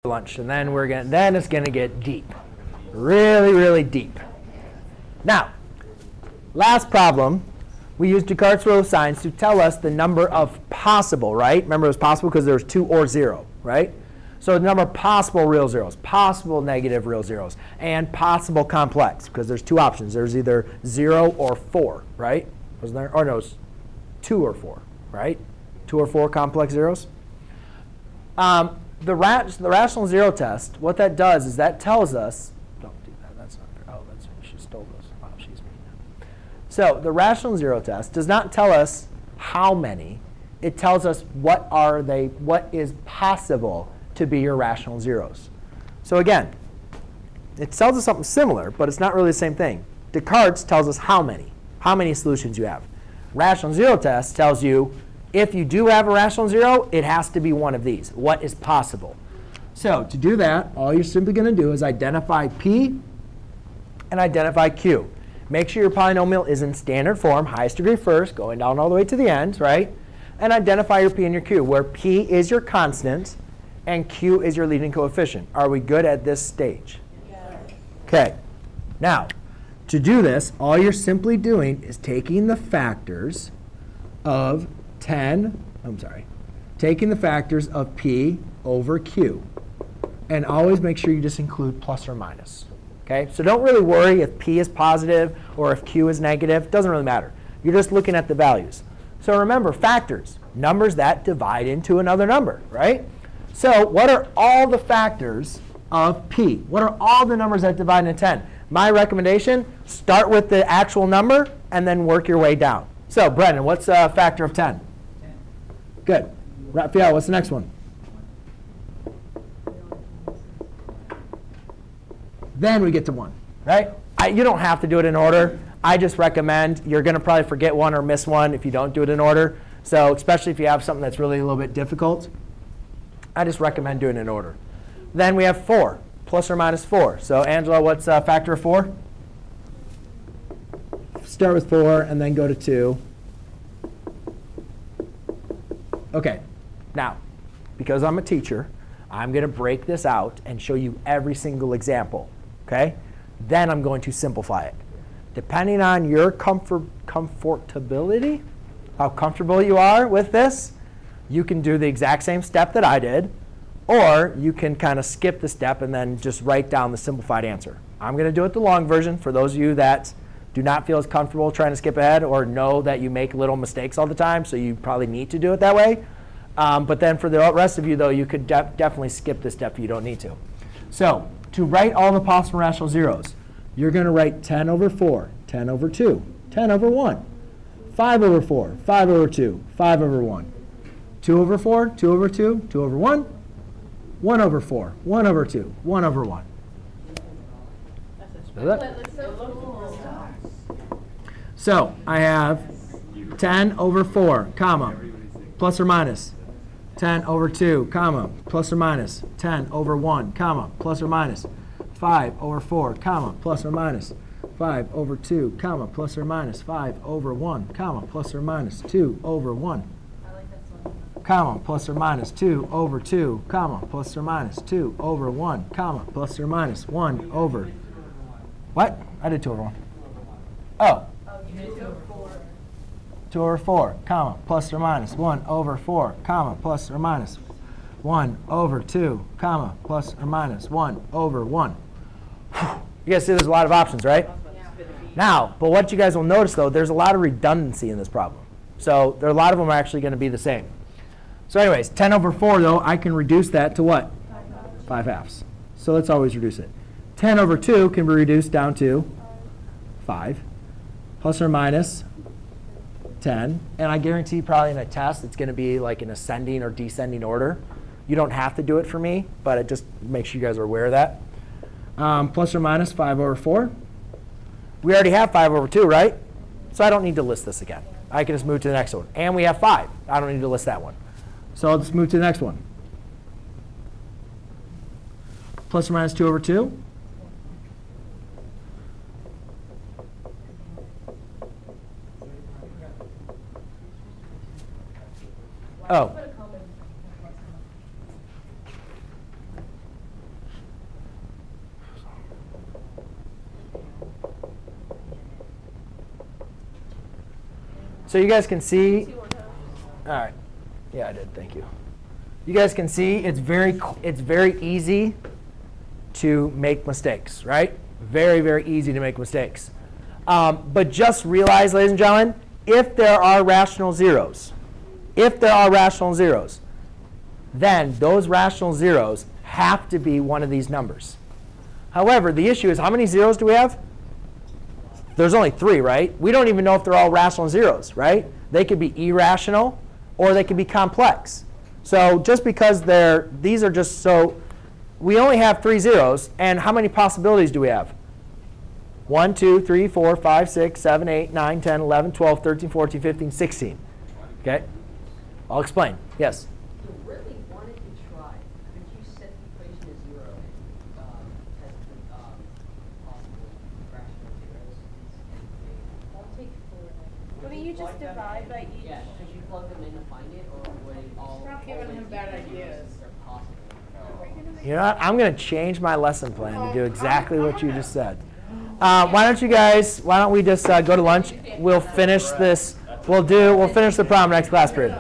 lunch, and then it's gonna get deep, really, really deep. Now, last problem, we used Descartes' rule of signs to tell us the number of possible, right? Remember it was possible because there was 2 or 0, right? So the number of possible real zeros, possible negative real zeros, and possible complex, because there's 2 options. There's either 0 or 4, right? Wasn't there? Or no, it's 2 or 4, right? 2 or 4 complex zeros. The rational zero test, what that does is that tells us, don't do that, that's not fair. Oh, that's, she stole those. Oh, she's mean. So the rational zero test does not tell us how many. It tells us what is possible to be your rational zeros. So again, it tells us something similar, but it's not really the same thing. Descartes tells us how many solutions you have. Rational zero test tells you if you do have a rational zero, it has to be one of these. What is possible? So to do that, all you're simply going to do is identify P and identify Q. Make sure your polynomial is in standard form, highest degree first, going down all the way to the end, right? And identify your P and your Q, where P is your constant and Q is your leading coefficient. Are we good at this stage? Yes. OK. Now, to do this, all you're simply doing is taking the factors of taking the factors of P over Q. And always make sure you just include plus or minus. OK? So don't really worry if P is positive or if Q is negative. It doesn't really matter. You're just looking at the values. So remember, factors, numbers that divide into another number, right? So what are all the factors of P? What are all the numbers that divide into 10? My recommendation, start with the actual number and then work your way down. So Brendan, what's a factor of 10? 10. Good. Raphael, what's the next one? Then we get to 1, right? You don't have to do it in order. I just recommend, you're going to probably forget one or miss one if you don't do it in order. So especially if you have something that's really a little bit difficult, I just recommend doing it in order. Then we have 4, plus or minus 4. So Angela, what's a factor of 4? Start with 4 and then go to 2. OK. Now, because I'm a teacher, I'm going to break this out and show you every single example. OK? Then I'm going to simplify it. Depending on your comfortability, how comfortable you are with this, you can do the exact same step that I did. Or you can kind of skip the step and then just write down the simplified answer. I'm going to do it the long version for those of you that do not feel as comfortable trying to skip ahead or know that you make little mistakes all the time, so you probably need to do it that way. But then for the rest of you, though, you could definitely skip this step if you don't need to. So to write all the possible rational zeros, you're going to write 10 over 4, 10 over 2, 10 over 1, 5 over 4, 5 over 2, 5 over 1, 2 over 4, 2 over 2, 2 over 1, 1 over 4, 1 over 2, 1 over 1. So I have 10 over 4, comma, plus or minus 10 over 2, comma, plus or minus 10 over 1, comma, plus or minus 5 over 4, comma, plus or minus 5 over 2, comma, plus or minus 5 over 1, comma, plus or minus 2 over 1. Comma, plus or minus 2 over 2, comma, plus or minus 2 over 1, comma, plus or minus 1 over. What? I did 2 over 1. Oh. You did 2 over 4. 2 over 4, comma, plus or minus 1 over 4, comma, plus or minus 1 over 2, comma, plus or minus 1 over 1. You guys see there's a lot of options, right? Yeah. Now, but what you guys will notice, though, there's a lot of redundancy in this problem. So there are a lot of them are actually going to be the same. So anyways, 10 over 4, though, I can reduce that to what? 5 halves. So let's always reduce it. 10 over 2 can be reduced down to 5, plus or minus 10. And I guarantee probably in a test it's going to be like an ascending or descending order. You don't have to do it for me, but it just makes sure you guys are aware of that. Plus or minus 5 over 4. We already have 5 over 2, right? So I don't need to list this again. I can just move to the next one. And we have 5. I don't need to list that one. So I'll just move to the next one. Plus or minus 2 over 2. Oh. So you guys can see. All right. Yeah, I did. Thank you. You guys can see it's very easy to make mistakes, right? Very, very easy to make mistakes. But just realize, ladies and gentlemen, if there are rational zeros, then those rational zeros have to be one of these numbers. However, the issue is, how many zeros do we have? There's only 3, right? We don't even know if they're all rational zeros, right? They could be irrational, or they could be complex. So just because these are just so, we only have 3 zeros. And how many possibilities do we have? 1, 2, 3, 4, 5, 6, 7, 8, 9, 10, 11, 12, 13, 14, 15, 16. OK? I'll explain. Yes? If you really wanted to try, could you set the equation to 0 and test the possible rational zeros? I'll take 4. Wouldn't you just divide by each? Yeah, could you plug them in to find it, or would it all Stop giving him bad ideas. possible? You know what? I'm going to change my lesson plan to do exactly what you just said. Why don't we just go to lunch? We'll finish this. We'll finish the problem next class period.